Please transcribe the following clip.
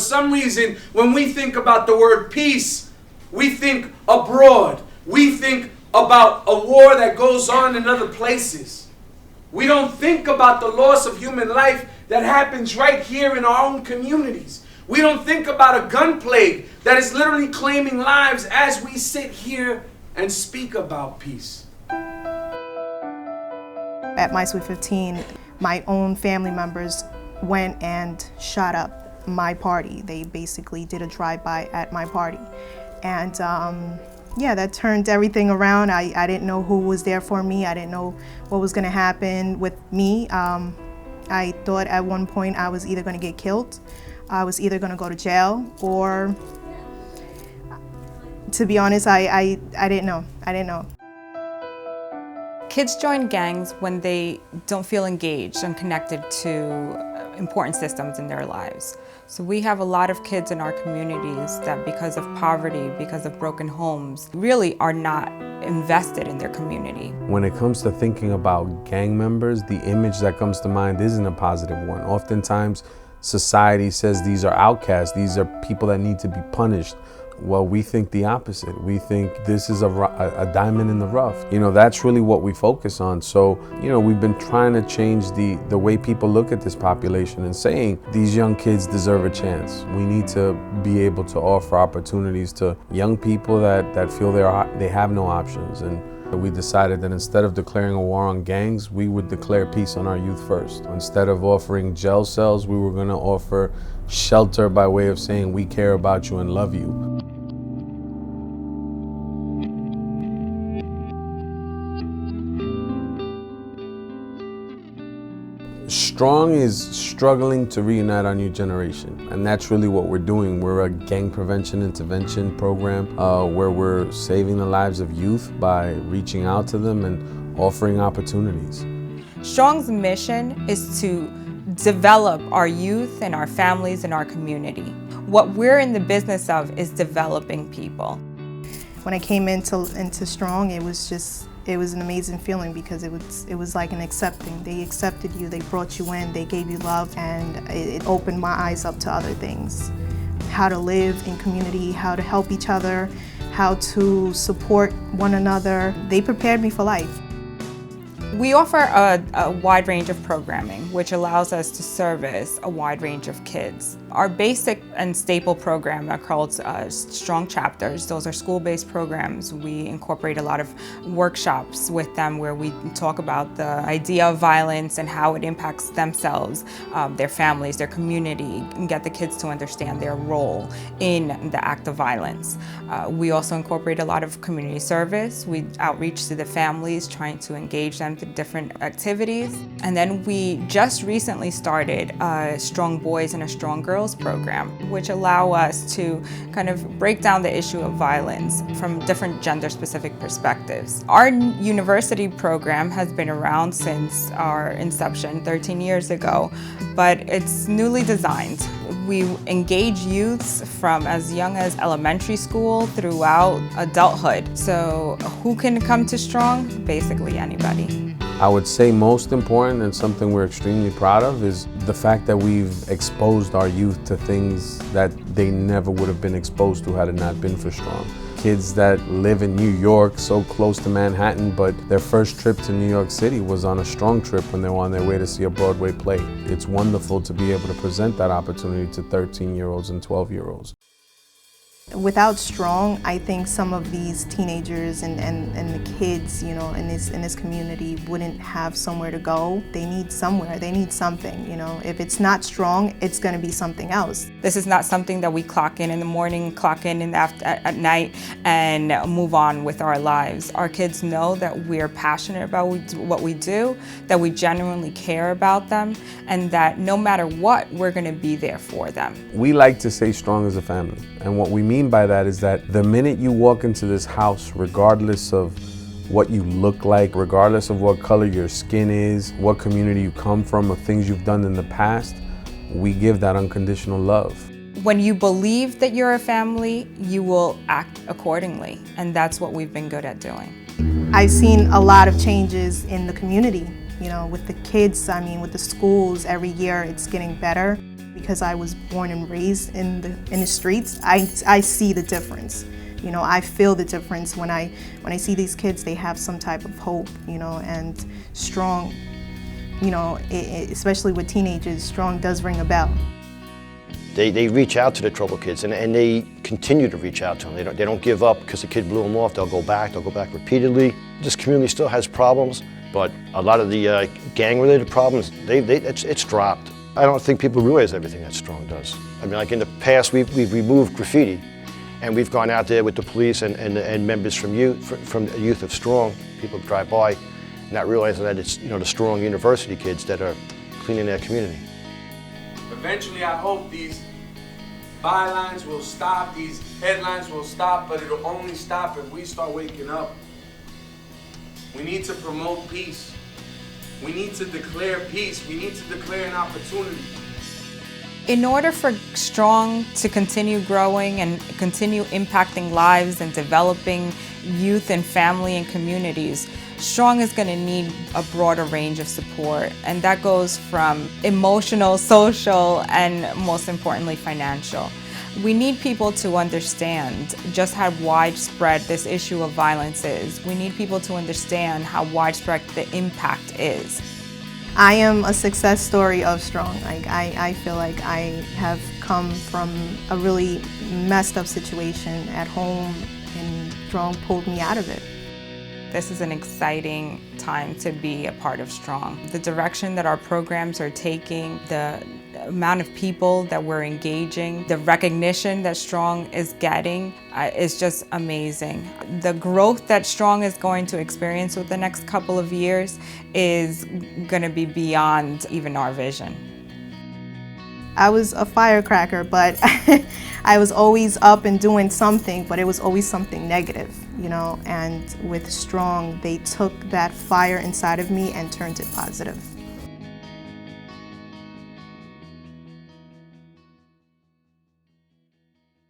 some reason, when we think about the word peace, we think abroad. We think about a war that goes on in other places. We don't think about the loss of human life that happens right here in our own communities. We don't think about a gun plague that is literally claiming lives as we sit here and speak about peace. At My Sweet 15, my own family members went and shot up my party. They basically did a drive-by at my party. And yeah, that turned everything around. I didn't know who was there for me. I didn't know what was going to happen with me. I thought at one point I was either going to get killed, I was either going to go to jail, or to be honest, I didn't know. I didn't know. Kids join gangs when they don't feel engaged and connected to important systems in their lives. So we have a lot of kids in our communities that, because of poverty, because of broken homes, really are not invested in their community. When it comes to thinking about gang members, the image that comes to mind isn't a positive one. Oftentimes, society says these are outcasts, these are people that need to be punished. Well, we think the opposite. We think this is a diamond in the rough. You know, that's really what we focus on. So, you know, we've been trying to change the way people look at this population and saying these young kids deserve a chance. We need to be able to offer opportunities to young people that feel they have no options. And we decided that instead of declaring a war on gangs, we would declare peace on our youth first. Instead of offering jail cells, we were going to offer shelter by way of saying we care about you and love you. Strong is struggling to reunite our new generation, and that's really what we're doing. We're a gang prevention intervention program where we're saving the lives of youth by reaching out to them and offering opportunities. Strong's mission is to develop our youth and our families and our community. What we're in the business of is developing people. When I came into Strong, it was an amazing feeling because it was like an accepting. They accepted you, they brought you in, they gave you love, and it opened my eyes up to other things. How to live in community, how to help each other, how to support one another. They prepared me for life. We offer a wide range of programming, which allows us to service a wide range of kids. Our basic and staple program are called Strong Chapters. Those are school-based programs. We incorporate a lot of workshops with them where we talk about the idea of violence and how it impacts themselves, their families, their community, and get the kids to understand their role in the act of violence. We also incorporate a lot of community service. We outreach to the families, trying to engage them to different activities. And then we just recently started a Strong Boys and a Strong Girls program, which allow us to kind of break down the issue of violence from different gender-specific perspectives. Our university program has been around since our inception 13 years ago, but it's newly designed. We engage youths from as young as elementary school throughout adulthood. So who can come to Strong? Basically anybody. I would say most important, and something we're extremely proud of, is the fact that we've exposed our youth to things that they never would have been exposed to had it not been for Strong. Kids that live in New York, so close to Manhattan, but their first trip to New York City was on a Strong trip when they were on their way to see a Broadway play. It's wonderful to be able to present that opportunity to 13-year-olds and 12-year-olds. Without Strong, I think some of these teenagers and the kids, you know, in this community wouldn't have somewhere to go. They need somewhere, they need something, you know. If it's not Strong, it's going to be something else. This is not something that we clock in the morning, clock in at night, and move on with our lives. Our kids know that we're passionate about what we do, that we genuinely care about them, and that no matter what, we're going to be there for them. We like to say Strong as a family, and what we mean by that is that the minute you walk into this house, regardless of what you look like, regardless of what color your skin is, what community you come from, or things you've done in the past, we give that unconditional love. When you believe that you're a family, you will act accordingly, and that's what we've been good at doing. I've seen a lot of changes in the community, you know, with the kids, I mean, with the schools. Every year it's getting better. Because I was born and raised in the streets, I see the difference. You know, I feel the difference when I see these kids. They have some type of hope, you know, and Strong, you know, especially with teenagers, Strong does ring a bell. They reach out to the troubled kids, and they continue to reach out to them. They don't give up because the kid blew them off. They'll go back repeatedly. This community still has problems, but a lot of the gang-related problems, it's dropped. I don't think people realize everything that Strong does. I mean, like in the past, we've removed graffiti, and we've gone out there with the police and members from youth of Strong. People drive by, not realizing that it's, you know, the Strong University kids that are cleaning their community. Eventually, I hope these bylines will stop, these headlines will stop, but it'll only stop if we start waking up. We need to promote peace. We need to declare peace. We need to declare an opportunity. In order for Strong to continue growing and continue impacting lives and developing youth and family and communities, Strong is going to need a broader range of support, and that goes from emotional, social, and most importantly, financial. We need people to understand just how widespread this issue of violence is. We need people to understand how widespread the impact is. I am a success story of Strong. Like, I feel like I have come from a really messed up situation at home, and Strong pulled me out of it. This is an exciting time to be a part of Strong. The direction that our programs are taking, the amount of people that we're engaging, the recognition that Strong is getting is just amazing. The growth that Strong is going to experience with the next couple of years is going to be beyond even our vision. I was a firecracker, but I was always up and doing something, but it was always something negative, you know, and with Strong, they took that fire inside of me and turned it positive.